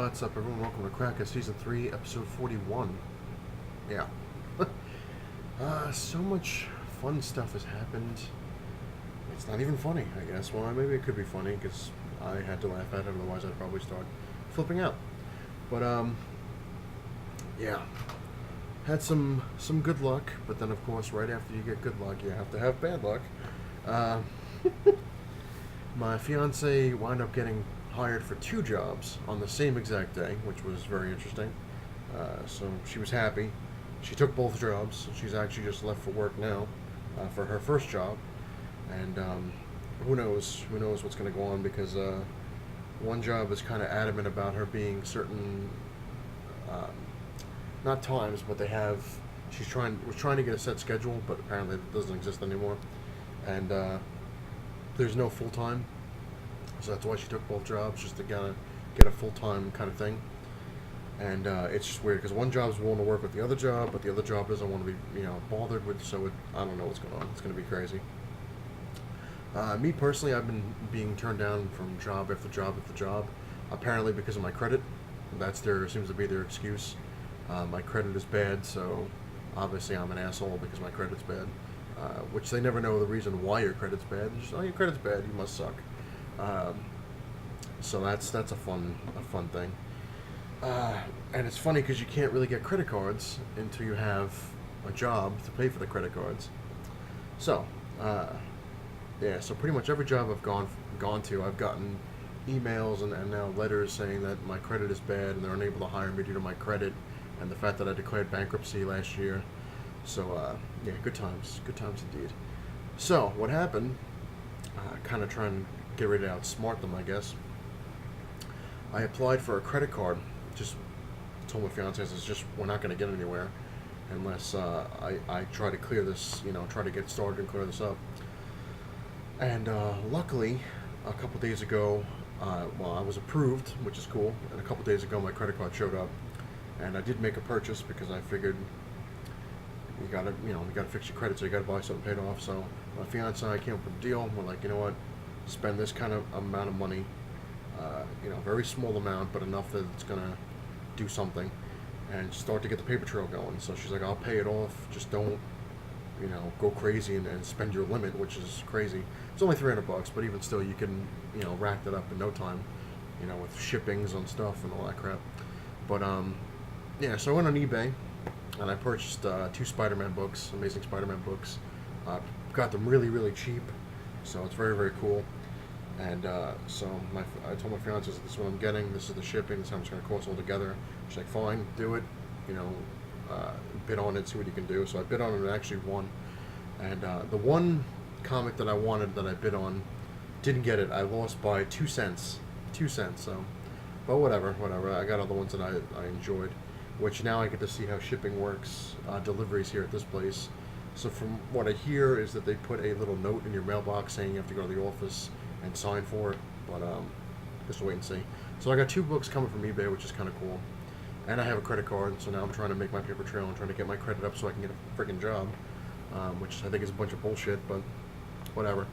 What's up, everyone? Welcome to Cracka, Season 3, Episode 41. Yeah. So much fun stuff has happened. It's not even funny, I guess. Well, maybe it could be funny, because I had to laugh at it, otherwise I'd probably start flipping out. But, yeah. Had some good luck, but then, of course, right after you get good luck, you have to have bad luck. My fiance wound up getting hired for 2 jobs on the same exact day, which was very interesting. So she was happy. She took both jobs. She's actually just left for work now for her first job, and who knows what's going to go on, because one job is kind of adamant about her being certain, not times, but they have. Was trying to get a set schedule, but apparently it doesn't exist anymore, and there's no full time. So that's why she took both jobs, just to get a full-time kind of thing. And it's just weird, because one job's willing to work with the other job, but the other job doesn't want to be, bothered with, so I don't know what's going on. It's going to be crazy. Me personally, I've been being turned down from job after job after job, apparently because of my credit. Seems to be their excuse. My credit is bad, so obviously I'm an asshole because my credit's bad, which they never know the reason why your credit's bad. Just, oh, your credit's bad, you must suck. So that's a fun thing, and it's funny because you can't really get credit cards until you have a job to pay for the credit cards. So, yeah. So pretty much every job I've gone to, I've gotten emails and now letters saying that my credit is bad and they're unable to hire me due to my credit and the fact that I declared bankruptcy last year. So yeah, good times indeed. So what happened? Kind of trying to get ready to outsmart them, I guess. I applied for a credit card. Just told my fiance, we're not going to get anywhere unless I try to clear this, try to get started and clear this up. And luckily, a couple days ago, I was approved, which is cool. And a couple days ago, my credit card showed up, and I did make a purchase because I figured you gotta fix your credit, so you gotta buy something paid off. So my fiance and I came up with a deal. We're like, you know what? Spend this kind of amount of money, very small amount, but enough that it's gonna do something, and start to get the paper trail going. So she's like, I'll pay it off, just don't, go crazy and spend your limit, which is crazy. It's only $300, but even still, you can, rack that up in no time, with shippings on stuff and all that crap. But yeah, so I went on eBay and I purchased 2 Spider-Man books, Amazing Spider-Man books. Got them really, really cheap, so it's very, very cool. And so I told my fiance, this is what I'm getting, this is the shipping, this is how much it's going to cost altogether. She's like, fine, do it, bid on it, see what you can do. So I bid on it and actually won. And the one comic that I wanted that I bid on, didn't get it. I lost by 2 cents. 2 cents, so. But whatever. I got other ones that I enjoyed, which now I get to see how shipping works, deliveries here at this place. So from what I hear is that they put a little note in your mailbox saying you have to go to the office and sign for it, but just wait and see. So I got 2 books coming from eBay, which is kind of cool, and I have a credit card, so now I'm trying to make my paper trail and trying to get my credit up so I can get a freaking job, which I think is a bunch of bullshit, but whatever.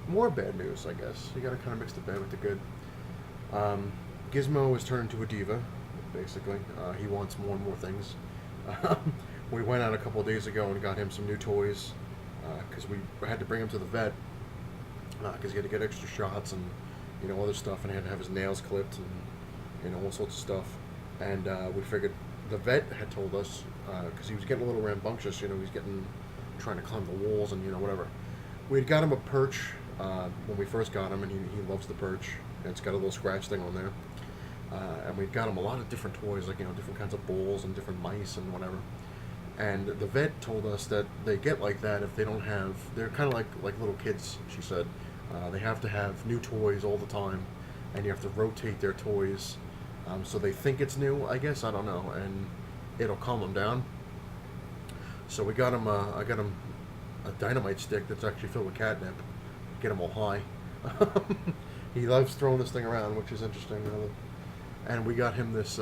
More bad news, I guess. You gotta kind of mix the bad with the good. Gizmo has turned into a diva, basically. He wants more and more things. We went out a couple of days ago and got him some new toys, because we had to bring him to the vet, because he had to get extra shots and other stuff, and he had to have his nails clipped and all sorts of stuff. And we figured the vet had told us, because he was getting a little rambunctious, he was trying to climb the walls and whatever. We had got him a perch when we first got him, and he loves the perch. And it's got a little scratch thing on there. And we got him a lot of different toys, like different kinds of balls and different mice and whatever. And the vet told us that they get like that if they don't have. They're kind of like little kids. She said they have to have new toys all the time, and you have to rotate their toys, so they think it's new. I guess, I don't know, and it'll calm them down. So we got him. I got him a dynamite stick that's actually filled with catnip. Get him all high. He loves throwing this thing around, which is interesting. And we got him this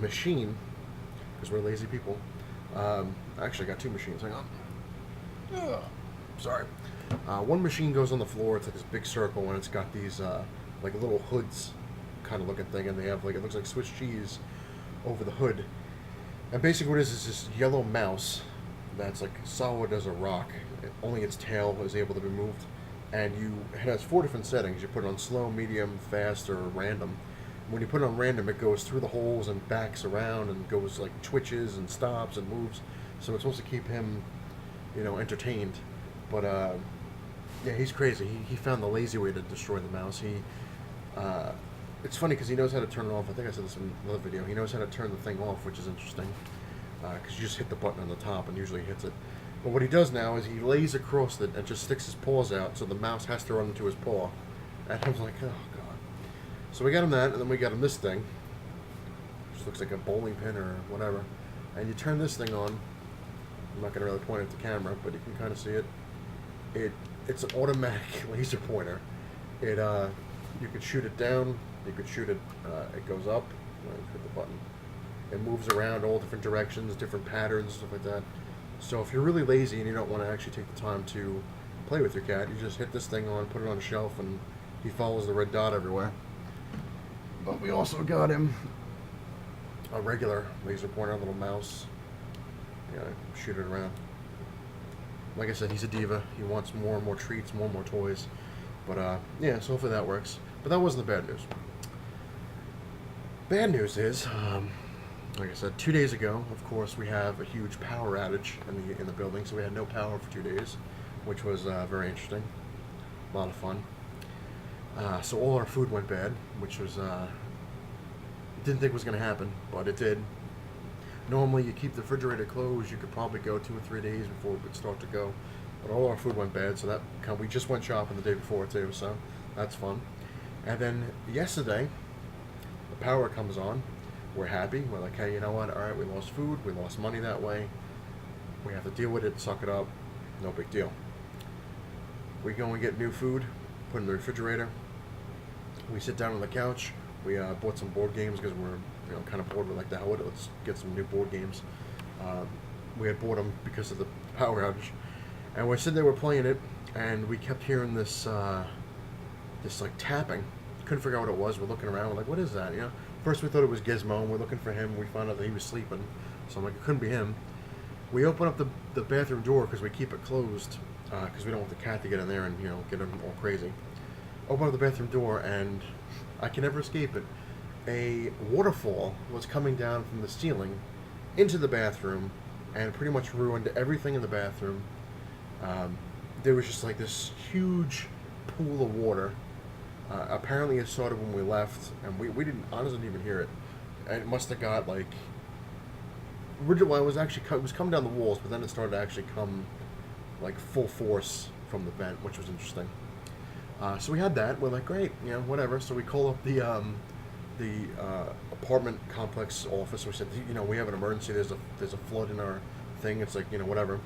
machine, because we're lazy people. Actually, I got 2 machines. Hang on. Sorry. One machine goes on the floor. It's like this big circle, and it's got these like little hoods kind of looking thing, and they have like, it looks like Swiss cheese over the hood. And basically what it is this yellow mouse that's like solid as a rock. Only its tail is able to be moved. And it has 4 different settings. You put it on slow, medium, fast, or random. When you put it on random, it goes through the holes and backs around and goes like twitches and stops and moves. So it's supposed to keep him, entertained. But yeah, he's crazy. He found the lazy way to destroy the mouse. It's funny because he knows how to turn it off. I think I said this in another video. He knows how to turn the thing off, which is interesting. Because you just hit the button on the top and usually hits it. But what he does now is he lays across it and just sticks his paws out, so the mouse has to run into his paw. And I was like, oh god. So we got him that, and then we got him this thing, which looks like a bowling pin or whatever. And you turn this thing on. I'm not going to really point it at the camera, but you can kind of see it. It's an automatic laser pointer. You could shoot it down. You could shoot it. It goes up. Hit the button. It moves around all different directions, different patterns, stuff like that. So if you're really lazy and you don't want to actually take the time to play with your cat, you just hit this thing on, put it on a shelf, and he follows the red dot everywhere. But we also got him a regular laser pointer, little mouse. Shoot it around. Like I said, he's a diva. He wants more and more treats, more and more toys. But yeah, so hopefully that works. But that wasn't the bad news. Bad news is, like I said, 2 days ago, of course, we have a huge power outage in the building, so we had no power for 2 days, which was very interesting. A lot of fun. So all our food went bad, which was didn't think was going to happen, but it did. Normally, you keep the refrigerator closed. You could probably go 2 or 3 days before it would start to go. But all our food went bad, so we just went shopping the day before too, so that's fun. And then yesterday, the power comes on. We're happy. We're like, hey, you know what? All right, we lost food. We lost money that way. We have to deal with it. Suck it up. No big deal. We go and get new food, put it in the refrigerator. We sit down on the couch. We bought some board games because we're kind of bored. We're like, the hell with it. Let's get some new board games. We had bought them because of the power outage. And we're sitting there, we're playing it, and we kept hearing this like tapping. Couldn't figure out what it was. We're looking around. We're like, what is that? First we thought it was Gizmo, and we're looking for him. We found out that he was sleeping. So I'm like, it couldn't be him. We open up the bathroom door because we keep it closed because we don't want the cat to get in there and get him all crazy. Open up the bathroom door, and I can never escape it. A waterfall was coming down from the ceiling into the bathroom and pretty much ruined everything in the bathroom. There was just like this huge pool of water. Apparently it started when we left, and we didn't honestly even hear it. And it must have got like, well, it was coming down the walls, but then it started to actually come like full force from the vent, which was interesting. So we had that. We're like, great, whatever. So we call up the apartment complex office. We said, we have an emergency. There's a flood in our thing. It's like, whatever.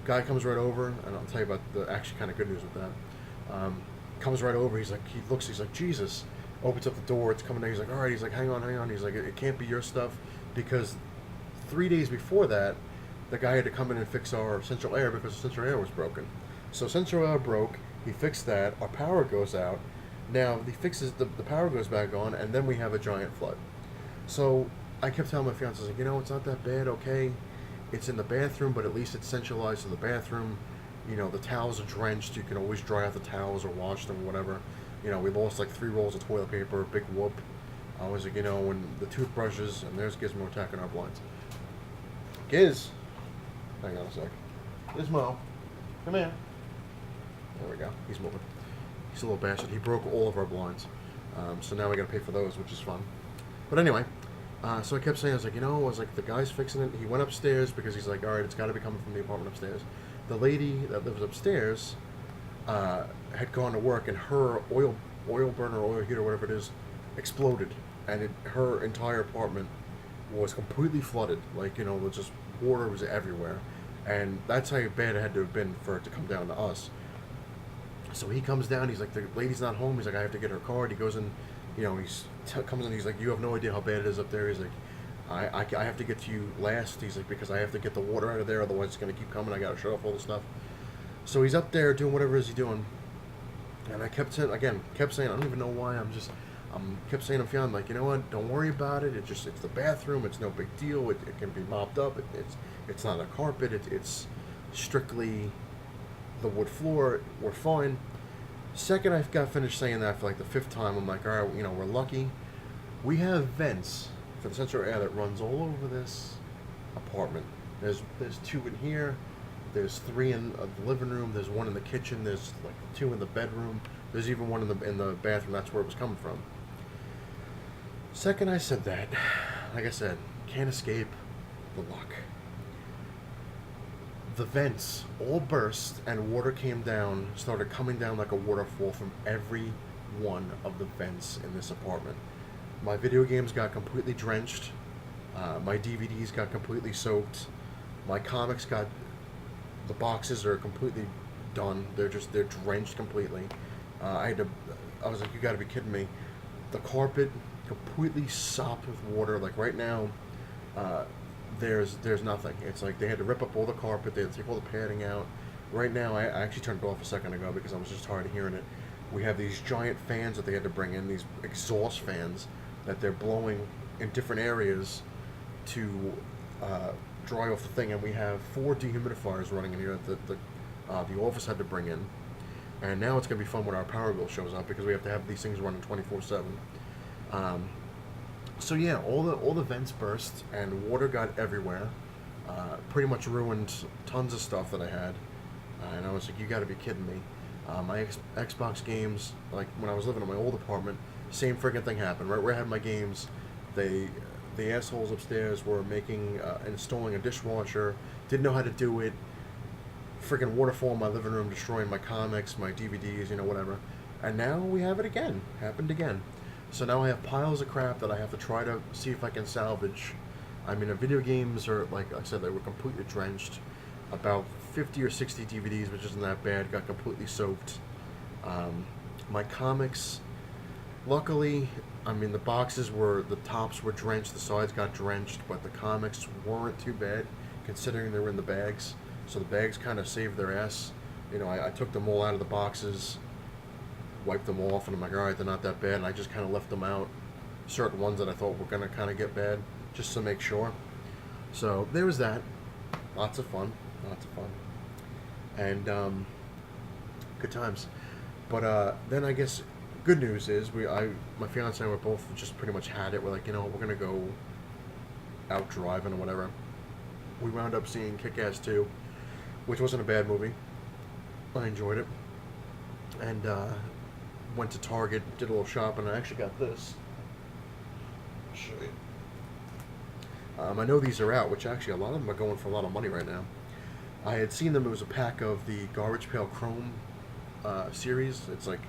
Guy comes right over, and I'll tell you about the actually kind of good news with that. Comes right over. He's like, he's like, Jesus. Opens up the door. It's coming down. He's like, all right. He's like, hang on. He's like, it can't be your stuff, because 3 days before that, the guy had to come in and fix our central air because the central air was broken. So central air broke. He fixed that. Our power goes out. Now he fixes the power goes back on, and then we have a giant flood. So I kept telling my fiance, I was like, it's not that bad. Okay, it's in the bathroom, but at least it's centralized to the bathroom. The towels are drenched. You can always dry out the towels or wash them or whatever. We lost like 3 rolls of toilet paper, big whoop. I was like, and the toothbrushes, and there's Gizmo attacking our blinds. Giz, hang on a sec. Gizmo, come here. There we go. He's moving. He's a little bastard. He broke all of our blinds. So now we got to pay for those, which is fun. But anyway, so I kept saying, I was like, the guy's fixing it. He went upstairs because he's like, all right, it's got to be coming from the apartment upstairs. The lady that lives upstairs had gone to work, and her oil burner, oil heater, whatever it is, exploded, and her entire apartment was completely flooded. Like, just water was everywhere, and that's how bad it had to have been for it to come down to us. So he comes down. He's like, the lady's not home. He's like, I have to get her card. He goes in, comes in. He's like, you have no idea how bad it is up there. He's like, I have to get to you last. He's like, because I have to get the water out of there, otherwise it's gonna keep coming. I gotta shut off all the stuff. So he's up there doing whatever it is he's doing, and I kept saying, I don't even know why. Kept saying to Fionn, like, you know what? Don't worry about it. It's the bathroom. It's no big deal. It can be mopped up. It's not a carpet. It's strictly the wood floor. We're fine. Second, I got finished saying that for like the fifth time. I'm like, all right, we're lucky. We have vents for the central air that runs all over this apartment. There's two in here. There's three in the living room. There's one in the kitchen. There's like two in the bedroom. There's even one in the bathroom. That's where it was coming from. Second, I said that. Like I said, can't escape the luck. The vents all burst and water came down, started coming down like a waterfall from every one of the vents in this apartment. My video games got completely drenched. My DVDs got completely soaked. My comics the boxes are completely done. They're drenched completely. I was like, you gotta be kidding me. The carpet completely sopped with water. Like right now, there's nothing. It's like they had to rip up all the carpet. They had to take all the padding out. Right now, I actually turned it off a second ago because I was just tired of hearing it. We have these giant fans that they had to bring in, these exhaust fans that they're blowing in different areas to dry off the thing. And we have 4 dehumidifiers running in here that the office had to bring in. And now it's going to be fun when our power bill shows up because we have to have these things running 24/7. So yeah, all the vents burst and water got everywhere. Pretty much ruined tons of stuff that I had. And I was like, you got to be kidding me. My Xbox games, like when I was living in my old apartment, same freaking thing happened. Right where I had my games, the assholes upstairs were installing a dishwasher, didn't know how to do it. Freaking waterfall in my living room, destroying my comics, my DVDs, whatever. And now we have it again. Happened again. So now I have piles of crap that I have to try to see if I can salvage. I mean, the video games are, like I said, they were completely drenched. About 50 or 60 DVDs, which isn't that bad, got completely soaked. My comics, luckily, I mean, the tops were drenched, the sides got drenched, but the comics weren't too bad, considering they were in the bags. So the bags kind of saved their ass. I took them all out of the boxes, wiped them off, and I'm like, all right, they're not that bad, and I just kind of left them out. Certain ones that I thought were going to kind of get bad, just to make sure. So there was that. Lots of fun. And good times. But then I guess good news is my fiance and I were both just pretty much had it. We're like, we're going to go out driving or whatever. We wound up seeing Kick-Ass 2, which wasn't a bad movie. I enjoyed it. And went to Target, did a little shopping, and I actually got this. I'll show you. I know these are out, which actually a lot of them are going for a lot of money right now. I had seen them. It was a pack of the Garbage Pail Chrome series. It's like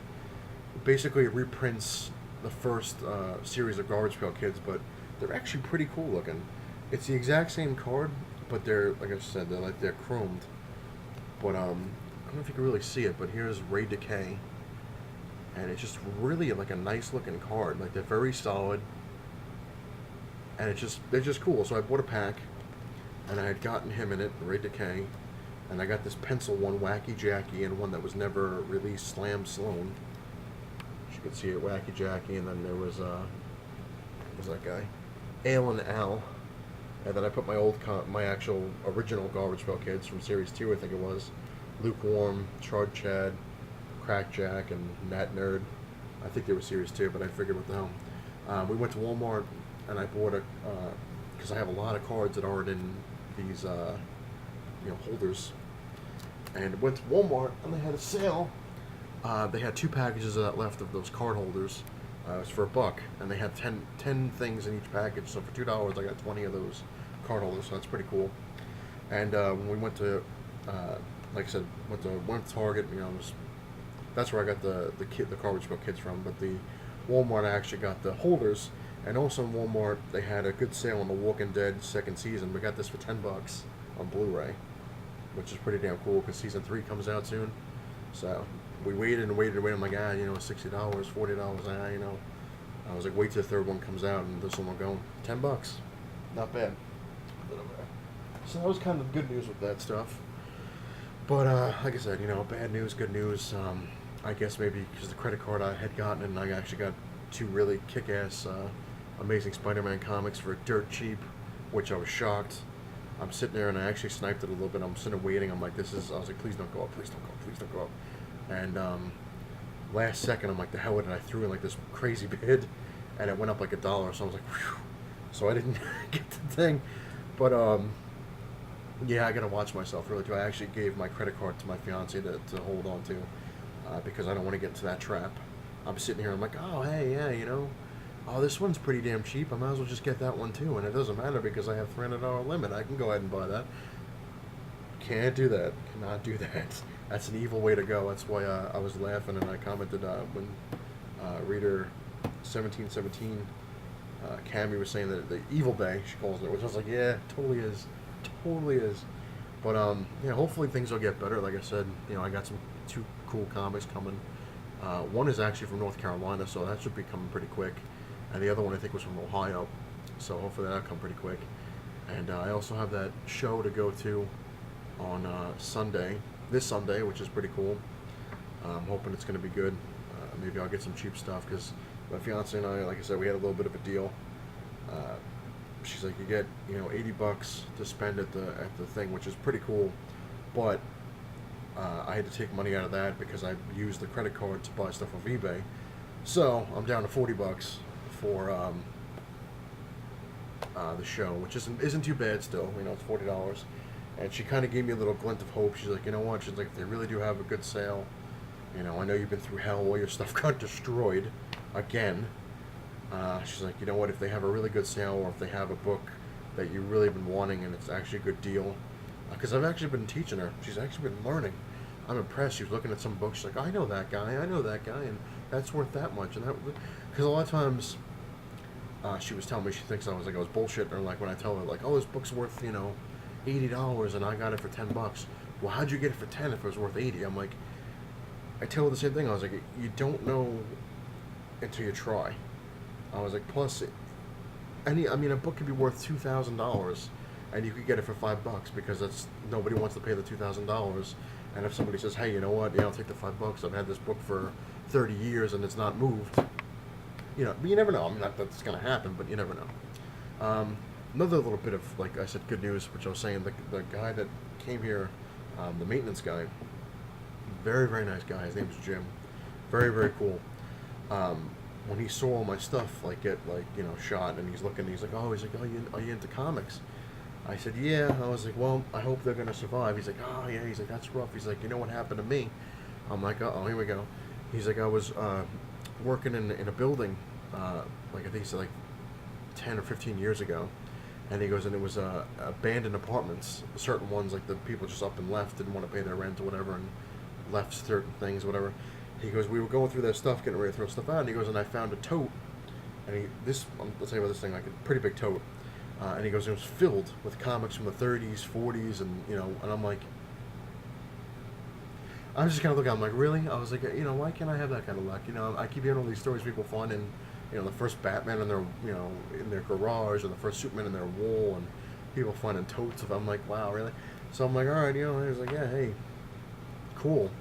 basically reprints the first series of Garbage Pail Kids, but they're actually pretty cool looking. It's the exact same card, but they're, like I said, they're chromed. But I don't know if you can really see it, but here's Ray Decay, and it's just really like a nice looking card. Like, they're very solid, and they're just cool. So I bought a pack, and I had gotten him in it, Ray Decay, and I got this pencil one, Wacky Jackie, and one that was never released, Slam Sloan. You could see it, Wacky Jackie, and then there was that guy, Alan Al. And then I put my actual original Garbage Pail Kids from Series 2, I think it was. Lukewarm, Chard Chad, Crack Jack, and Nat Nerd. I think they were Series 2, but I figured what the hell. We went to Walmart, and I bought because I have a lot of cards that aren't in these, holders. And went to Walmart, and they had a sale. They had 2 packages of that left of those card holders. It was for $1, and they had 10 things in each package. So for $2, I got 20 of those card holders. So that's pretty cool. And when we went to, like I said, went to Target. That's where I got the Garbage Pail Kids from. But the Walmart, I actually got the holders. And also in Walmart, they had a good sale on The Walking Dead second season. We got this for $10 on Blu-ray, which is pretty damn cool because season 3 comes out soon. So we waited. I'm like, $60, $40, I was like, wait till the third one comes out, and this one will go $10. Not bad. So that was kind of good news with that stuff. But like I said, bad news, good news. I guess maybe because the credit card I had gotten, and I actually got two really kick-ass, Amazing Spider-Man comics for dirt cheap, which I was shocked. I'm sitting there and I actually sniped it a little bit. I'm sitting there waiting. I'm like, this is. I was like, please don't go up, please don't go up, please don't go up. And last second, I'm like, the hell with it. I threw in like this crazy bid, and it went up like $1. So I was like, whew. So I didn't get the thing, but yeah, I gotta watch myself. Really, do. I actually gave my credit card to my fiance to hold on to because I don't want to get into that trap. I'm sitting here. I'm like, oh hey, yeah, oh, this one's pretty damn cheap. I might as well just get that one too. And it doesn't matter because I have $300 limit. I can go ahead and buy that. Can't do that. Cannot do that. That's an evil way to go. That's why I was laughing and I commented when reader 1717 Cammy was saying that the evil bay, she calls it, which I was like, yeah, totally is. Totally is. But yeah, hopefully things will get better. Like I said, I got two cool comics coming. One is actually from North Carolina, so that should be coming pretty quick. And the other one I think was from Ohio, so hopefully that'll come pretty quick. And I also have that show to go to on this Sunday, which is pretty cool. I'm hoping it's going to be good. Maybe I'll get some cheap stuff because my fiance and I, like I said, we had a little bit of a deal. She's like, you get $80 to spend at the thing, which is pretty cool, but I had to take money out of that because I used the credit card to buy stuff off eBay. So I'm down to $40 for the show, which isn't too bad still. It's $40. And she kind of gave me a little glint of hope. She's like, you know what? She's like, if they really do have a good sale, I know you've been through hell. All your stuff got destroyed again. She's like, you know what? If they have a really good sale, or if they have a book that you really been wanting and it's actually a good deal, because I've actually been teaching her. She's actually been learning. I'm impressed. She was looking at some books. She's like, I know that guy, and that's worth that much. And that, because a lot of times, she was telling me she thinks I was bullshitting her. Like when I tell her like, oh, this book's worth $80 and I got it for $10. Well, how'd you get it for 10 if it was worth 80? I'm like, I tell her the same thing. I was like, you don't know until you try. I was like, plus, a book could be worth $2,000, and you could get it for $5 because nobody wants to pay the $2,000. And if somebody says, hey, you know what? Yeah, I'll take the $5. I've had this book for 30 years and it's not moved. But you never know. Not that it's gonna happen, but you never know. Another little bit of, like I said, good news, which I was saying, the guy that came here, the maintenance guy, very, very nice guy. His name is Jim. Very, very cool. When he saw all my stuff get shot, and he's like, oh, are you into comics? I said, yeah. I was like, well, I hope they're gonna survive. He's like, oh yeah. He's like, that's rough. He's like, you know what happened to me? I'm like, oh, here we go. He's like, I was working in a building, I think he said 10 or 15 years ago, and he goes, and it was abandoned apartments. Certain ones, like the people just up and left, didn't want to pay their rent or whatever, and left certain things, whatever. He goes, we were going through their stuff, getting ready to throw stuff out, and he goes, and I found a tote, and I'll tell you about this thing, like a pretty big tote, and he goes, it was filled with comics from the 30s, 40s, and and I'm like, I was just kind of looking, I'm like, really? I was like, why can't I have that kind of luck? I keep hearing all these stories people find in, the first Batman in their, in their garage, or the first Superman in their wall, and people finding totes of. I'm like, wow, really? So I'm like, all right, he was like, yeah, hey, cool.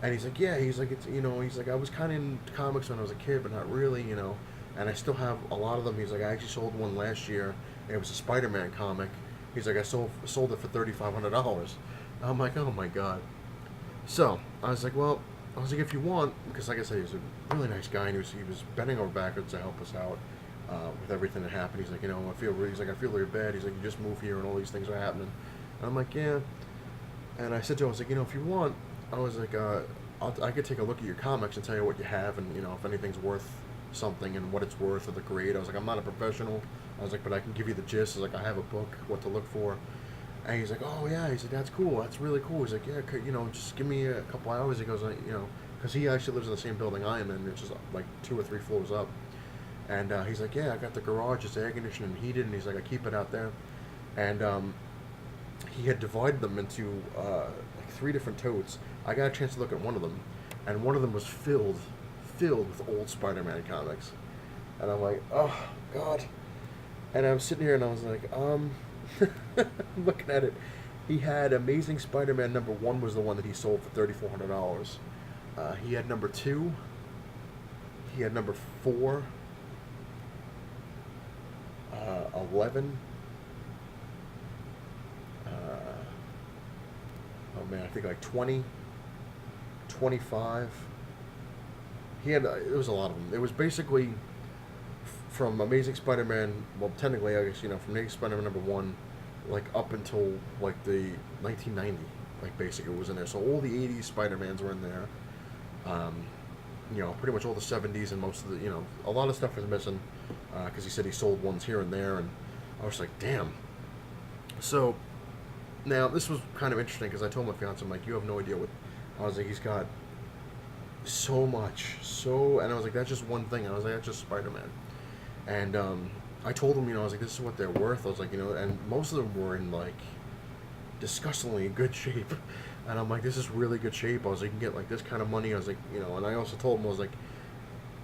And he's like, yeah, he's like, it's, he's like, I was kind of in comics when I was a kid, but not really, and I still have a lot of them. He's like, I actually sold one last year, and it was a Spider-Man comic. He's like, I sold it for $3,500. I'm like, oh my god. So I was like, well, if you want, because like I said, he's a really nice guy, and he was bending over backwards to help us out with everything that happened. He's like, I feel really bad. He's like, you just moved here, and all these things are happening. And I'm like, yeah. And I said to him, I was like, if you want, I was like, I could take a look at your comics and tell you what you have, and if anything's worth something and what it's worth or the grade. I was like, I'm not a professional. I was like, but I can give you the gist. I was like, I have a book, what to look for. And he's like, oh yeah. He's like, that's cool. That's really cool. He's like, yeah, just give me a couple hours. He goes, because he actually lives in the same building I am in, which is like 2 or 3 floors up. And he's like, yeah, I got the garage. It's air conditioned and heated. And he's like, I keep it out there. And he had divided them into 3 different totes. I got a chance to look at one of them, and one of them was filled with old Spider-Man comics. And I'm like, oh god. And I'm sitting here and I was like, looking at it. He had Amazing Spider-Man #1 was the one that he sold for $3,400. He had #2. he had number 4, 11. Oh man, I think like 20, 25. He had, it was a lot of them. It was basically from Amazing Spider-Man, well, technically, I guess, from Amazing Spider-Man number 1, like, up until, like, the 1990, like, basically, it was in there. So all the 80s Spider-Mans were in there. Pretty much all the 70s and most of the, a lot of stuff was missing, because he said he sold ones here and there, and I was like, damn. So, now, this was kind of interesting, because I told my fiance, I'm like, you have no idea what, I was like, he's got so much, and I was like, that's just one thing, I was like, that's just Spider-Man. And I told him, I was like, this is what they're worth. I was like, and most of them were in, like, disgustingly good shape. And I'm like, this is really good shape. I was like, you can get, like, this kind of money. I was like, and I also told him, I was like,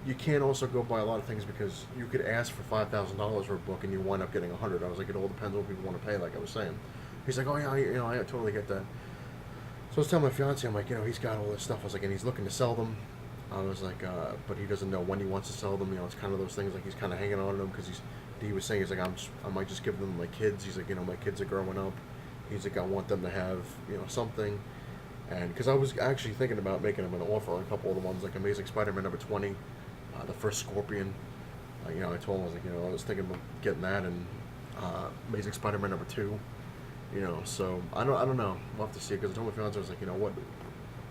you can't also go buy a lot of things because you could ask for $5,000 for a book and you wind up getting 100. I was like, it all depends on what people want to pay, like I was saying. He's like, oh, yeah, I totally get that. So I was telling my fiance, I'm like, he's got all this stuff. I was like, and he's looking to sell them. I was like, but he doesn't know when he wants to sell them. It's kind of those things, like, he's kind of hanging on to them because he was saying, he's like, I might just give them to my kids. He's like, my kids are growing up. He's like, I want them to have, something. And because I was actually thinking about making him an offer on a couple of the ones, like Amazing Spider-Man number 20, the first Scorpion. I told him, I was like, I was thinking about getting that, and Amazing Spider-Man number 2. So I don't know. We'll have to see, because I told my fiance, I was like, what,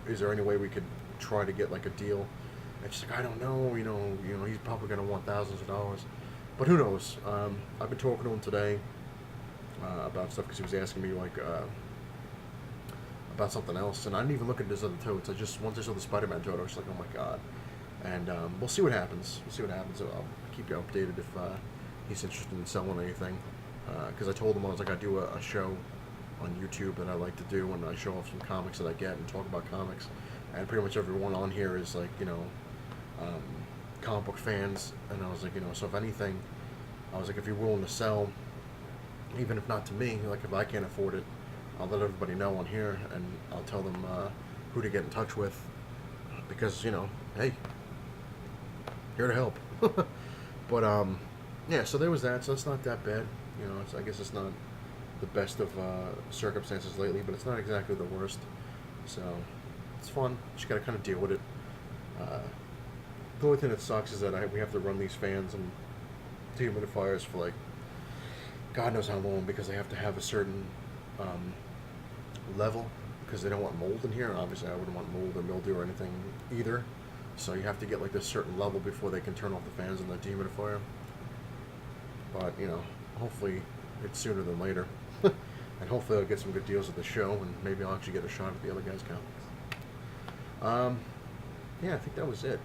is there any way we could try to get, like, a deal? And she's like, I don't know, he's probably going to want thousands of dollars. But who knows? I've been talking to him today about stuff, because he was asking me, like, about something else. And I didn't even look at his other totes. Once I saw the Spider-Man tote, I was like, oh my god. And we'll see what happens. I'll keep you updated if he's interested in selling anything. Because I told him, I was like, I do a show on YouTube that I like to do, and I show off some comics that I get and talk about comics. And pretty much everyone on here is like, comic book fans. And I was like, so if anything, I was like, if you're willing to sell, even if not to me, like, if I can't afford it, I'll let everybody know on here, and I'll tell them who to get in touch with, because, hey, here to help. But, yeah, so there was that, so it's not that bad. I guess it's not the best of circumstances lately, but it's not exactly the worst. So it's fun. Just gotta kind of deal with it. The only thing that sucks is that we have to run these fans and dehumidifiers for, like, God knows how long, because they have to have a certain level, because they don't want mold in here. And obviously, I wouldn't want mold or mildew or anything either. So you have to get, like, this certain level before they can turn off the fans in the dehumidifier. But hopefully it's sooner than later. And hopefully I'll get some good deals at the show, and maybe I'll actually get a shot at the other guys' comics. Yeah, I think that was it.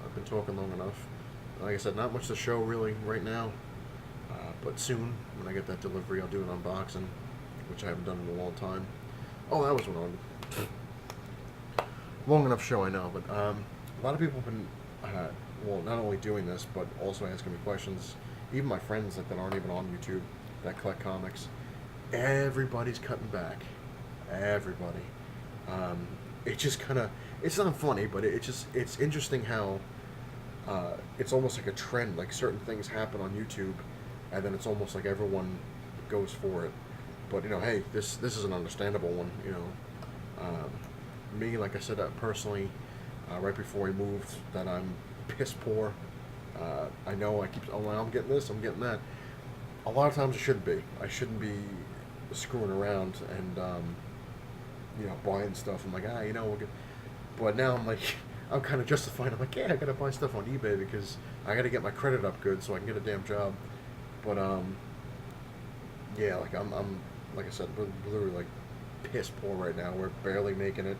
I've been talking long enough. Like I said, not much to show really right now. But soon, when I get that delivery, I'll do an unboxing, which I haven't done in a long time. Oh, that was one long enough show, I know. But a lot of people have been, not only doing this, but also asking me questions. Even my friends that aren't even on YouTube that collect comics. Everybody's cutting back. Everybody. It just kind of, it's not funny, but it's interesting how it's almost like a trend. Like, certain things happen on YouTube, and then it's almost like everyone goes for it. But, hey, this is an understandable one, Me, like I said, personally, right before we moved, that I'm piss poor. I know I keep, I'm getting this, I'm getting that. A lot of times I shouldn't be screwing around and, buying stuff. I'm like, we'll get, but now I'm like, I'm kind of justified. I'm like, yeah, I gotta buy stuff on eBay because I gotta get my credit up good so I can get a damn job. But, yeah, like, I'm like I said, we're literally, like, piss poor right now. We're barely making it,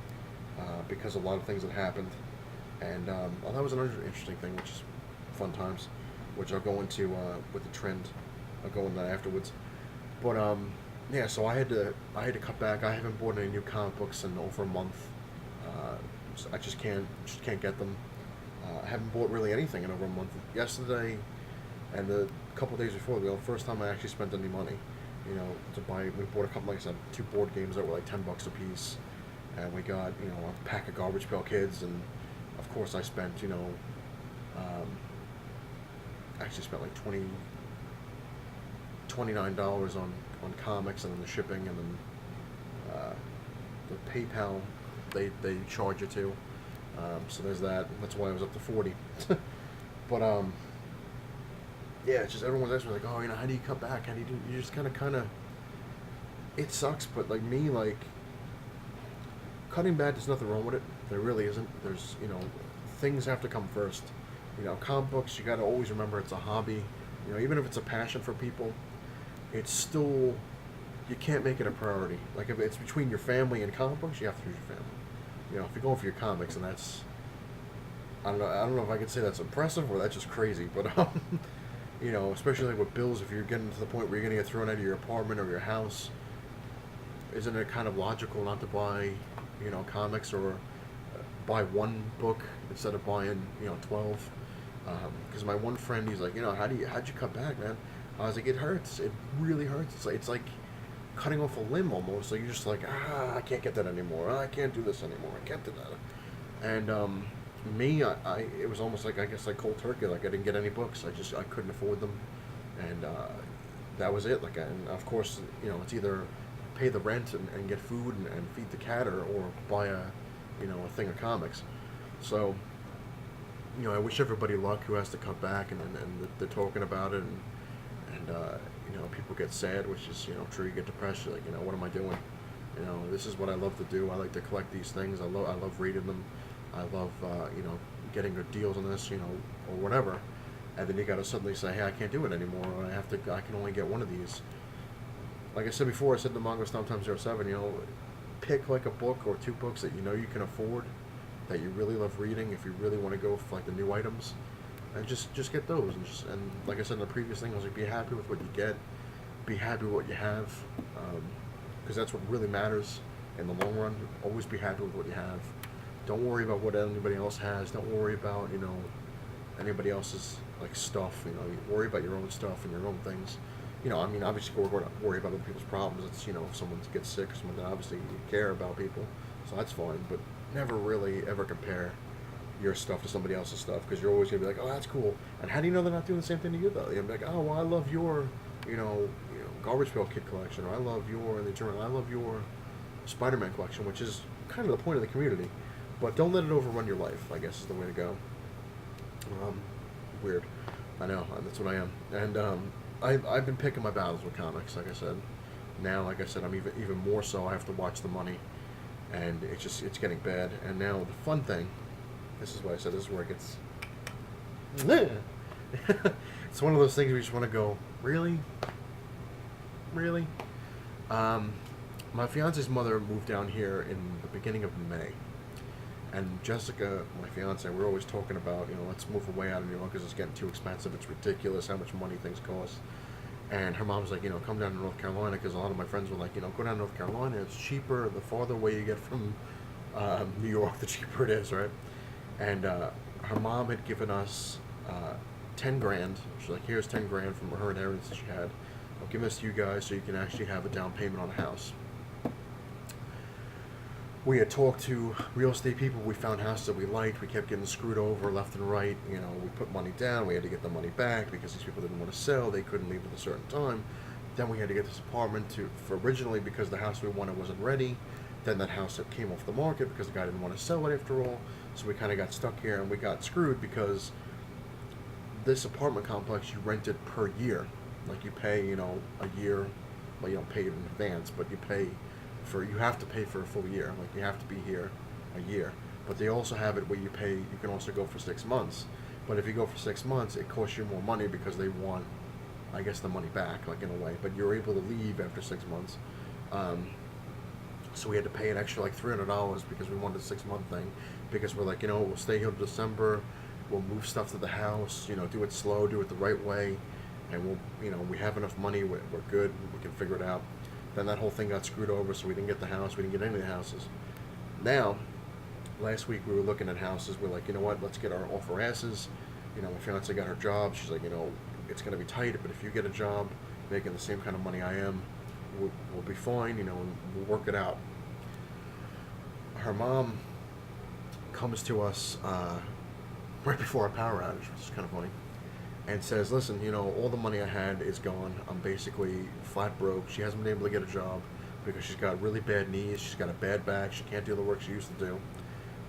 because of a lot of things that happened. And, well, that was another interesting thing, which is fun times, which I'll go into, with the trend. I'll go into that afterwards. But, yeah, so I had to cut back. I haven't bought any new comic books in over a month. So I just can't get them. I haven't bought really anything in over a month. Yesterday and the couple of days before, the first time I actually spent any money, to buy. We bought a couple, like I said, 2 board games that were like $10 a piece, and we got, a pack of Garbage Pail Kids, and of course I spent, Um, I actually spent like $29 on comics, and then the shipping, and then uh, the PayPal they charge you to. So there's that. That's why I was up to 40. But yeah, it's just everyone's asking me like, oh, how do you cut back? How do you do? You just kind of. It sucks, but like me, like cutting back, there's nothing wrong with it. There really isn't. There's things have to come first. Comic books, you got to always remember it's a hobby. Even if it's a passion for people, it's still, you can't make it a priority. Like if it's between your family and comic books, you have to choose your family. If you're going for your comics, and that's, I don't know if I could say that's impressive or that's just crazy, but especially like with bills, if you're getting to the point where you're gonna get thrown out of your apartment or your house, isn't it kind of logical not to buy, comics, or buy one book instead of buying, 12? Because my one friend, he's like, how'd you cut back, man? I was like, it hurts. It really hurts. It's like cutting off a limb almost. Like you're just like, I can't get that anymore. I can't do this anymore. I can't do that. And me, it was almost like, I guess, like cold turkey. Like I didn't get any books. I couldn't afford them, and that was it. Like, and of course, it's either pay the rent and get food and feed the cat, or buy a thing of comics. So I wish everybody luck who has to cut back, and they're talking about it, and people get sad, which is true. You get depressed. You're like, what am I doing? This is what I love to do. I like to collect these things. I love reading them. I love getting good deals on this, or whatever. And then you got to suddenly say, hey, I can't do it anymore. I can only get one of these. Like I said before, I said the Manga Stomp Times 07, pick like a book or two books that you can afford, that you really love reading. If you really want to go for like the new items, and just get those. And like I said in the previous thing, I was like, be happy with what you get, be happy with what you have, because that's what really matters in the long run. Always be happy with what you have. Don't worry about what anybody else has. Don't worry about anybody else's like stuff. You worry about your own stuff and your own things. Obviously worry about other people's problems. It's, if someone gets sick or something, then obviously you care about people, so that's fine. But never really ever compare your stuff to somebody else's stuff, because you're always gonna be like, oh, that's cool. And how do you know they're not doing the same thing to you though? You're gonna be like, oh, well, I love your, Garbage Pail Kid collection, or I love your Spider-Man collection, which is kind of the point of the community. But don't let it overrun your life, I guess, is the way to go. Weird. I know, that's what I am. And I've been picking my battles with comics, like I said. Now, like I said, I'm even more so. I have to watch the money, and it's getting bad. And now the fun thing, this is what I said, this is where it gets... It's one of those things where you just want to go, really? Really? My fiance's mother moved down here in the beginning of May. And Jessica, my fiance, we're always talking about, let's move away out of New York because it's getting too expensive. It's ridiculous how much money things cost. And her mom's like, come down to North Carolina, because a lot of my friends were like, go down to North Carolina. It's cheaper. The farther away you get from New York, the cheaper it is, right? And her mom had given us 10 grand. She's like, here's 10 grand from her inheritance that she had. I'll give this to you guys so you can actually have a down payment on a house. We had talked to real estate people. We found houses that we liked. We kept getting screwed over left and right. We put money down. We had to get the money back because these people didn't want to sell. They couldn't leave at a certain time. Then we had to get this apartment for originally because the house we wanted wasn't ready. Then that house that came off the market because the guy didn't want to sell it after all. So we kind of got stuck here, and we got screwed because this apartment complex you rent it per year. Like you pay, a year. Well, you don't pay it in advance, but you have to pay for a full year. Like you have to be here a year. But they also have it where you can also go for 6 months. But if you go for 6 months, it costs you more money because they want, I guess, the money back, like in a way. But you're able to leave after 6 months. So we had to pay an extra like $300 because we wanted a 6-month thing. Because we're like, we'll stay here till December. We'll move stuff to the house. Do it slow, do it the right way. And we have enough money. We're good. We can figure it out. Then that whole thing got screwed over, so we didn't get the house. We didn't get any of the houses. Now, last week we were looking at houses. We're like, what? Let's get off our asses. My fiance got her job. She's like, it's going to be tight, but if you get a job making the same kind of money I am, we'll be fine, and we'll work it out. Her mom comes to us right before a power outage, which is kind of funny, and says, "Listen, all the money I had is gone. I'm basically flat broke." She hasn't been able to get a job because she's got really bad knees. She's got a bad back. She can't do the work she used to do,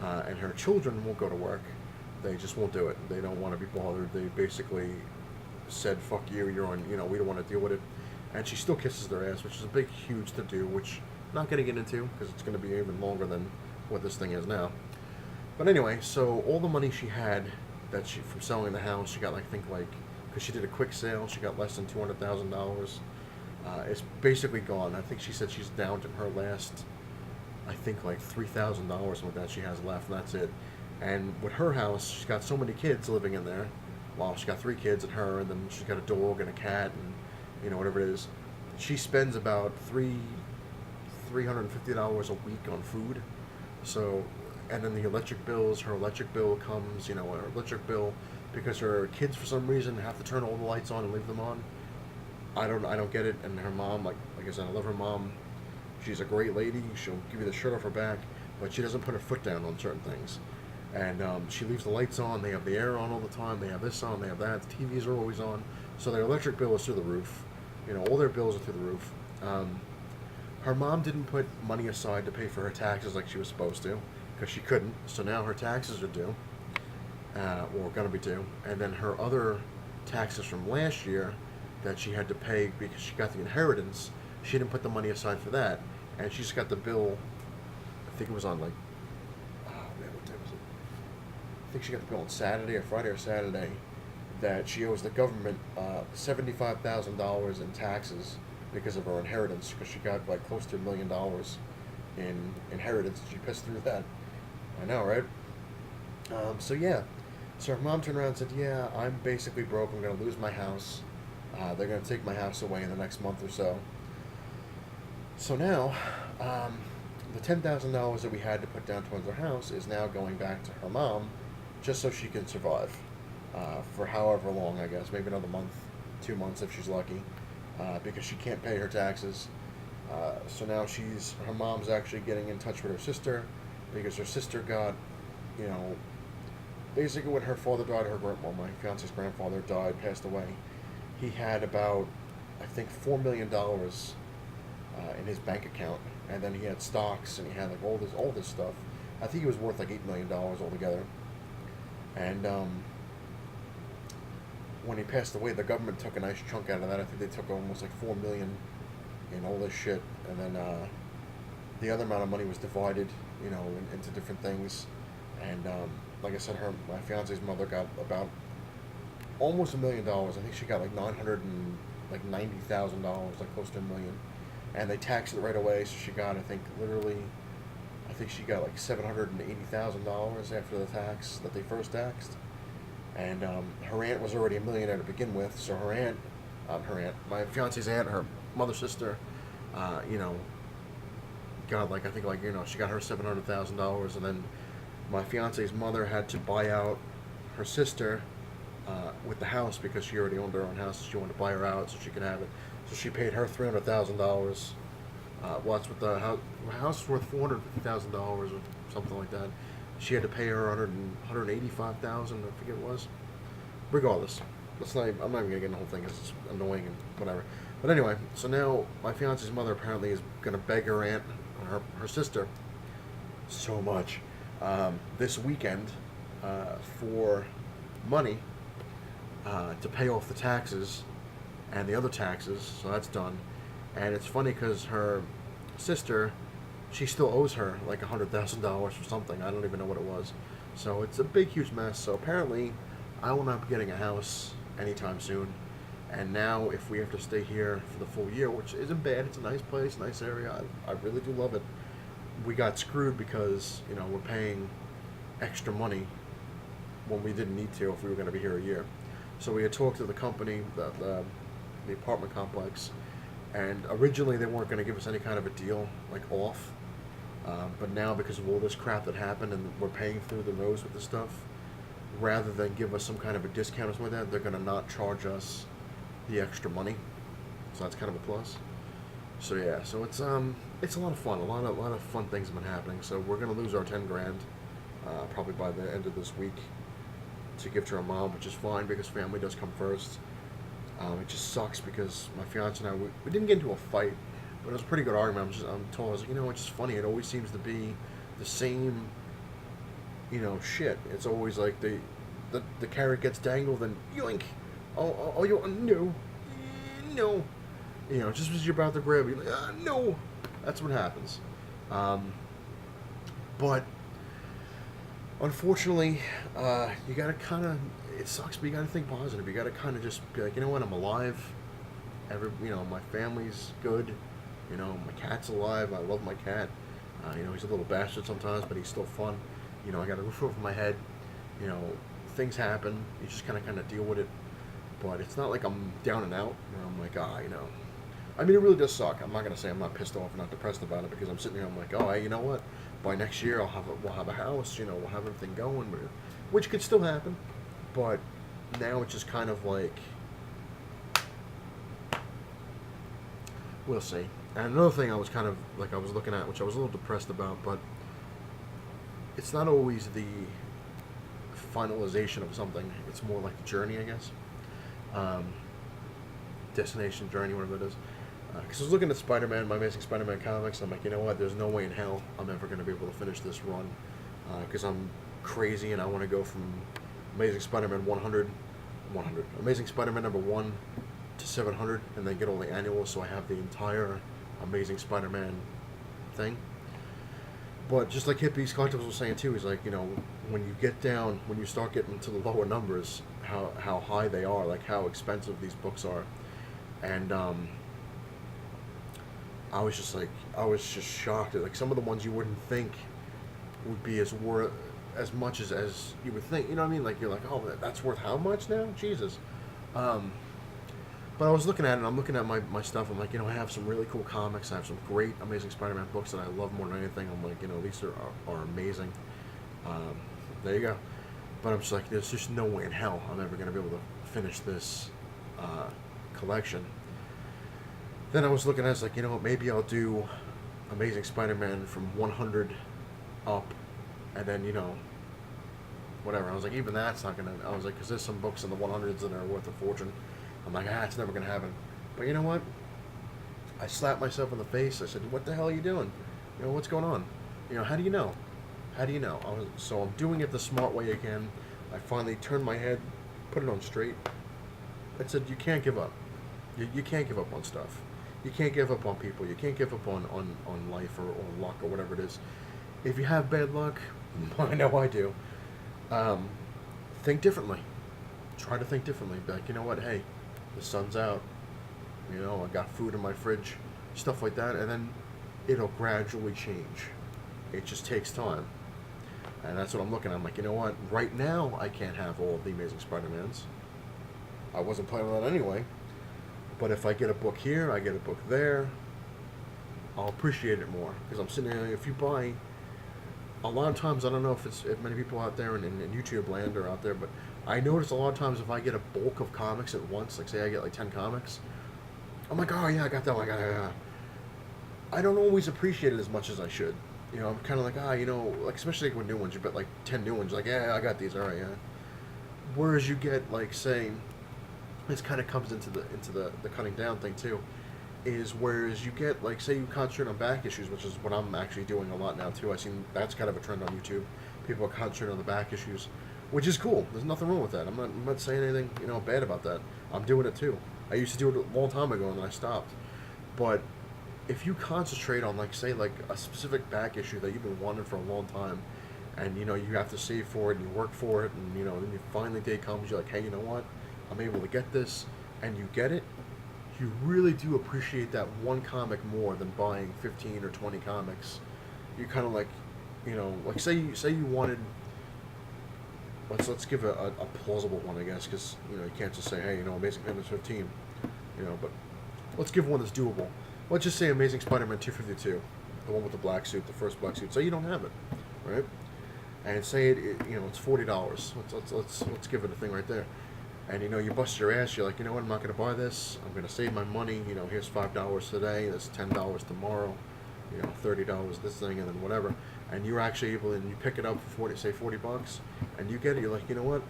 and her children won't go to work. They just won't do it. They don't want to be bothered. They basically said, "Fuck you. You're on. We don't want to deal with it." And she still kisses their ass, which is a big, huge to do. Which I'm not going to get into because it's going to be even longer than what this thing is now. But anyway, so all the money she had that she from selling the house, she got because she did a quick sale, she got less than $200,000. It's basically gone. I think she said she's down to her last, I think like $3,000 with that she has left, and that's it. And with her house, she's got so many kids living in there. Well, she's got 3 kids and her, and then she's got a dog and a cat, and whatever it is. She spends about $350 a week on food. So, and then the electric bills. Her electric bill comes. Her electric bill, because her kids for some reason have to turn all the lights on and leave them on. I don't get it. And her mom, like I said, I love her mom. She's a great lady. She'll give you the shirt off her back, but she doesn't put her foot down on certain things. And she leaves the lights on. They have the air on all the time. They have this on. They have that. The TVs are always on. So their electric bill is through the roof. All their bills are through the roof. Her mom didn't put money aside to pay for her taxes like she was supposed to, because she couldn't. So now her taxes are due, or going to be due. And then her other taxes from last year that she had to pay because she got the inheritance, she didn't put the money aside for that. And she just got the bill, I think it was on what day was it? I think she got the bill on Saturday or Friday or Saturday, that she owes the government $75,000 in taxes because of her inheritance, because she got close to $1 million in inheritance. She pissed through that. I know, right? So her mom turned around and said, "Yeah, I'm basically broke. I'm going to lose my house. They're going to take my house away in the next month or so." So now, the $10,000 that we had to put down towards our house is now going back to her mom, just so she can survive for however long, I guess, maybe another month, 2 months if she's lucky, because she can't pay her taxes. So now her mom's actually getting in touch with her sister, because her sister got, basically when her father died, my fiance's grandfather died, passed away. He had about, I think, $4 million in his bank account, and then he had stocks, and he had all this stuff. I think he was worth $8 million altogether. And when he passed away, the government took a nice chunk out of that. I think they took almost $4 million in all this shit, and then the other amount of money was divided, into different things. And like I said, my fiance's mother got about almost $1 million. I think she got $990,000, close to $1 million, and they taxed it right away. So she got, I think she got $780,000 after the tax that they first taxed. And her aunt was already a millionaire to begin with, so my fiance's aunt, her mother's sister, got she got her $700,000, and then my fiance's mother had to buy out her sister with the house, because she already owned her own house. She wanted to buy her out so she could have it. So she paid her $300,000. What's with the house is worth $450,000 or something like that. She had to pay her $185,000, I forget it was. Regardless, I'm not even gonna get in the whole thing because it's annoying and whatever. But anyway, so now my fiance's mother apparently is gonna beg her aunt, her sister, so much this weekend for money to pay off the taxes and the other taxes. So that's done. And it's funny because her sister, she still owes her $100,000 for something. I don't even know what it was. So it's a big, huge mess. So apparently, I will not be getting a house anytime soon. And now, if we have to stay here for the full year, which isn't bad, it's a nice place, nice area. I really do love it. We got screwed because we're paying extra money when we didn't need to if we were going to be here a year. So we had talked to the company, the apartment complex, and originally they weren't going to give us any kind of a deal off. But now, because of all this crap that happened and we're paying through the nose with this stuff, rather than give us some kind of a discount or something like that, they're going to not charge us the extra money. So that's kind of a plus. So yeah, so it's a lot of fun. A lot of fun things have been happening. So we're going to lose our $10,000 probably by the end of this week. to give to her mom, which is fine because family does come first. It just sucks because my fiance and I we didn't get into a fight, but it was a pretty good argument. I'm told I was like, it's just funny. It always seems to be the same, shit. It's always like the carrot gets dangled and yoink. Oh, you no. Just as you're about to grab it, you're like, no. That's what happens. But unfortunately, you gotta kind of. It sucks, but you gotta think positive. You gotta kind of just be like, I'm alive. My family's good. My cat's alive. I love my cat. He's a little bastard sometimes, but he's still fun. I got a roof over my head. Things happen. You just kind of deal with it. But it's not like I'm down and out. I'm like, I mean, it really does suck. I'm not gonna say I'm not pissed off and not depressed about it because I'm sitting here. I'm like, hey, you know what? By next year, we'll have a house. We'll have everything going, which could still happen. But now it's just kind of like, we'll see. And another thing I was kind of like I was looking at, which I was a little depressed about, but it's not always the finalization of something. It's more like the journey, I guess. Destination, journey, whatever it is. Because I was looking at Spider-Man, my Amazing Spider-Man comics. I'm like, you know what? There's no way in hell I'm ever going to be able to finish this run. Because I'm crazy and I want to go from Amazing Spider-Man 100, Amazing Spider-Man number 1 to 700, and then get all the annuals so I have the entire Amazing Spider-Man thing. But just like Hippie's Collectibles was saying too, he's like, when you start getting to the lower numbers, how high they are, like how expensive these books are. And I was just shocked at like some of the ones you wouldn't think would be as much as you would think. You know what I mean? Like you're like, oh, that's worth how much now? Jesus. But I was looking at it, and I'm looking at my stuff. I'm like, I have some really cool comics. I have some great Amazing Spider-Man books that I love more than anything. I'm like, these are amazing. There you go. But I'm just like, there's just no way in hell I'm ever going to be able to finish this collection. Then I was looking at it, I was like, maybe I'll do Amazing Spider-Man from 100 up, and then, whatever. I was like, even that's not going to, I was like, because there's some books in the 100s that are worth a fortune. I'm like, it's never going to happen. But you know what? I slapped myself in the face. I said, what the hell are you doing? What's going on? How do you know? How do you know? So I'm doing it the smart way again. I finally turned my head, put it on straight. I said, you can't give up. You can't give up on stuff. You can't give up on people. You can't give up on life or luck or whatever it is. If you have bad luck, I know I do, think differently. Try to think differently. Be like, you know what? Hey, the sun's out. I got food in my fridge. Stuff like that. And then it'll gradually change. It just takes time. And that's what I'm looking at. I'm like, you know what? Right now, I can't have all of the Amazing Spider-Mans. I wasn't planning on that anyway. But if I get a book here, I get a book there, I'll appreciate it more. Because I'm sitting there, if you buy, a lot of times, I don't know if many people out there in YouTube land are out there, but I notice a lot of times if I get a bulk of comics at once, like say I get like 10 comics, I'm like, oh yeah, I got that one, I don't always appreciate it as much as I should. I'm kind of like, like especially like with new ones, you bet like 10 new ones, like, yeah, I got these, alright, yeah. Whereas you get like, say, this kind of comes into the cutting down thing too, is whereas you get like, say you concentrate on back issues, which is what I'm actually doing a lot now too. I've seen that's kind of a trend on YouTube. People are concentrating on the back issues, which is cool. There's nothing wrong with that. I'm not saying anything bad about that. I'm doing it too. I used to do it a long time ago and then I stopped. But if you concentrate on like say like a specific back issue that you've been wanting for a long time, and you have to save for it and you work for it, and then you finally day comes, you're like, hey, you know what? I'm able to get this, and you get it, you really do appreciate that one comic more than buying 15 or 20 comics. You kind of like, like say you wanted, let's give a plausible one, I guess, because you can't just say, hey, Amazing Spider-Man 15, but let's give one that's doable. Let's just say Amazing Spider-Man 252, the one with the black suit, the first black suit. Say you don't have it, right? And say it's $40. Let's give it a thing right there. And you bust your ass. You're like, you know what? I'm not going to buy this. I'm going to save my money. Here's $5 today. That's $10 tomorrow. $30 this thing, and then whatever. And you're actually able, and you pick it up for $40 bucks, and you get it. You're like, you know what?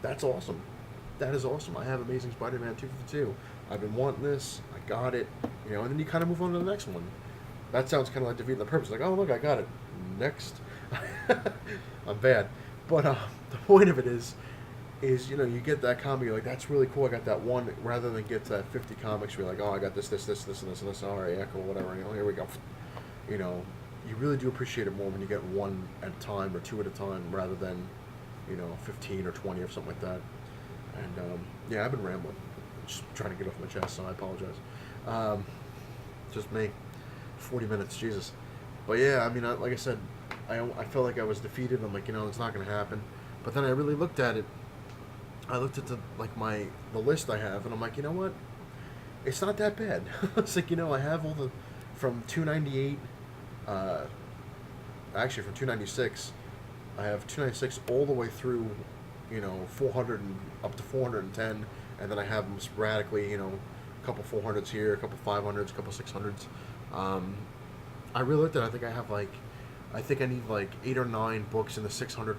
That's awesome. That is awesome. I have Amazing Spider-Man 252. I've been wanting this. I got it. And then you kind of move on to the next one. That sounds kind of like defeating the purpose. Like, oh look, I got it. Next. I'm bad, but the point of it is you get that comic, you're like, that's really cool. I got that one, rather than get to that 50 comics. You're like, oh, I got this, and this, and this. All right, yeah, cool, whatever. Here we go. You really do appreciate it more when you get one at a time or two at a time, rather than 15 or 20 or something like that. And yeah, I've been rambling, just trying to get off my chest, so I apologize. Just me, 40 minutes, Jesus. But yeah, I mean, like I said, I felt like I was defeated. I'm like, it's not going to happen. But then I really looked at it. I looked at the list I have, and I'm like, you know what? It's not that bad. It's like, I have all the from 298. Actually, from 296, I have 296 all the way through, 400 and up to 410, and then I have them sporadically, a couple 400s here, a couple 500s, a couple 600s. I really looked at it. I think I need like 8 or 9 books in the 600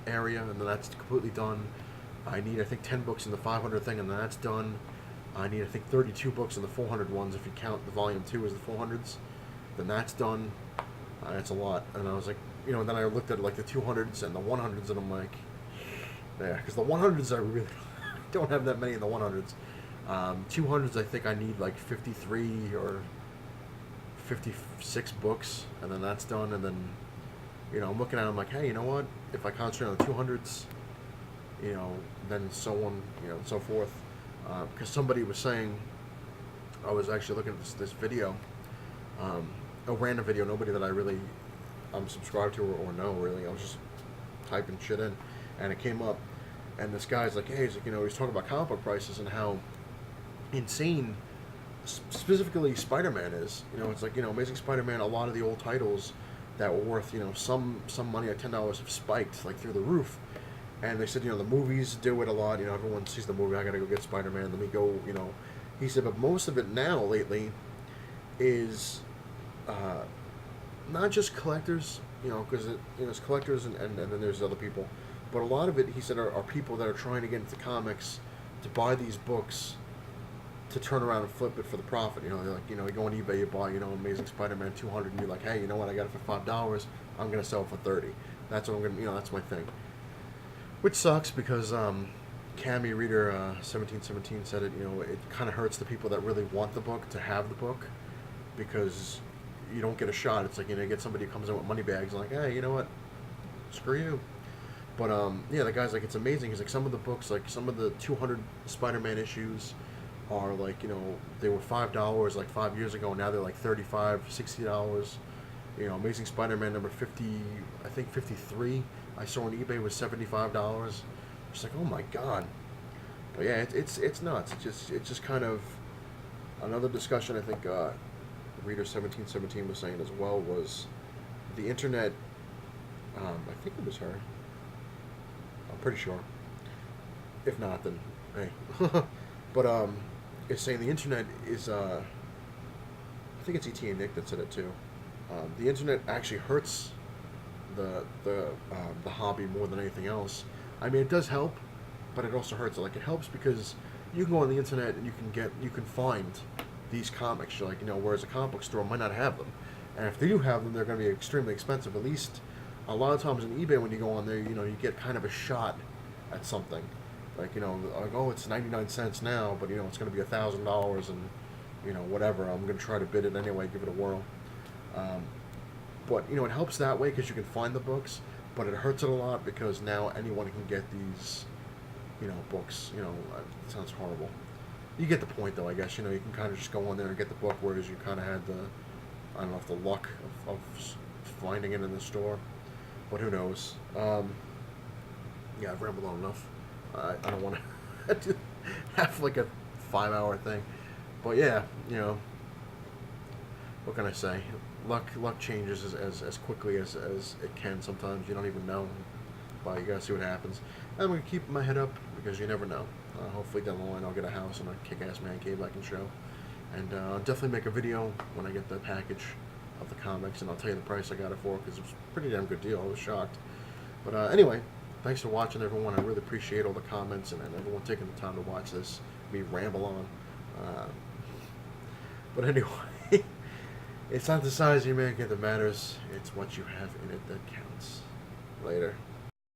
area, and then that's completely done. I need, I think, 10 books in the 500 thing, and then that's done. I need, I think, 32 books in the 400 ones, if you count the volume 2 as the 400s. Then that's done. That's a lot. And I was like, and then I looked at like the 200s and the 100s, and I'm like, yeah, because the 100s I really don't have that many in the 100s. 200s, I think I need like 53 or 56 books, and then that's done. And then, I'm looking at it, I'm like, hey, you know what? If I concentrate on the 200s, then so on, and so forth. Because somebody was saying, I was actually looking at this video, a random video, nobody that I really subscribed to or know really. I was just typing shit in, and it came up, and this guy's like, hey, he's like, he's talking about comic book prices and how insane, specifically Spider-Man is. It's like, Amazing Spider-Man, a lot of the old titles that were worth, some money, like $10, have spiked like through the roof. And they said, the movies do it a lot. Everyone sees the movie, I gotta go get Spider-Man, let me go, He said, but most of it now, lately, is not just collectors, because it's collectors and then there's other people. But a lot of it, he said, are people that are trying to get into comics to buy these books to turn around and flip it for the profit. They're like, you go on eBay, you buy, Amazing Spider-Man 200, and you're like, hey, you know what, I got it for $5, I'm going to sell it for 30. That's what I'm going to, that's my thing. Which sucks because Cammy Reader 1717 said it. It kind of hurts the people that really want the book to have the book, because you don't get a shot. It's like, you get somebody who comes in with money bags and like, hey, you know what, screw you. But yeah, the guy's like, it's amazing. He's like, some of the books, like some of the 200 Spider-Man issues are like, they were $5 like 5 years ago. Now they're like $35, $60. Amazing Spider-Man number 50, I think 53. I saw on eBay was $75. It's like, oh my god. But yeah, it's nuts. It's just kind of another discussion. I think Reader 1717 was saying as well, was the internet. I think it was her. I'm pretty sure. If not, then hey. But it's saying the internet is. I think it's ETA Nick that said it too. The internet actually hurts the hobby more than anything else. I mean, it does help, but it also hurts. Like, it helps because you can go on the internet and you can find these comics. Like, whereas a comic book store might not have them, and if they do have them, they're going to be extremely expensive. At least a lot of times on eBay, when you go on there, you get kind of a shot at something. Like, like, oh, it's 99 cents now, but it's going to be $1,000, and whatever. I'm going to try to bid it anyway, give it a whirl. But it helps that way because you can find the books, but it hurts it a lot because now anyone can get these, books. It sounds horrible. You get the point, though. I guess you can kind of just go on there and get the book, whereas you kind of had I don't know if the luck of finding it in the store, but who knows? Yeah, I've rambled on enough. I don't want to have like a 5-hour thing, but yeah, what can I say? Luck changes as quickly as it can. Sometimes you don't even know, but you gotta see what happens. I'm gonna keep my head up because you never know. Hopefully down the line I'll get a house and a kick-ass man cave I can show, and I'll definitely make a video when I get the package of the comics, and I'll tell you the price I got it for because it was a pretty damn good deal. I was shocked, but anyway, thanks for watching, everyone. I really appreciate all the comments and everyone taking the time to watch this, me ramble on. But anyway, it's not the size of your man cave that matters. It's what you have in it that counts. Later.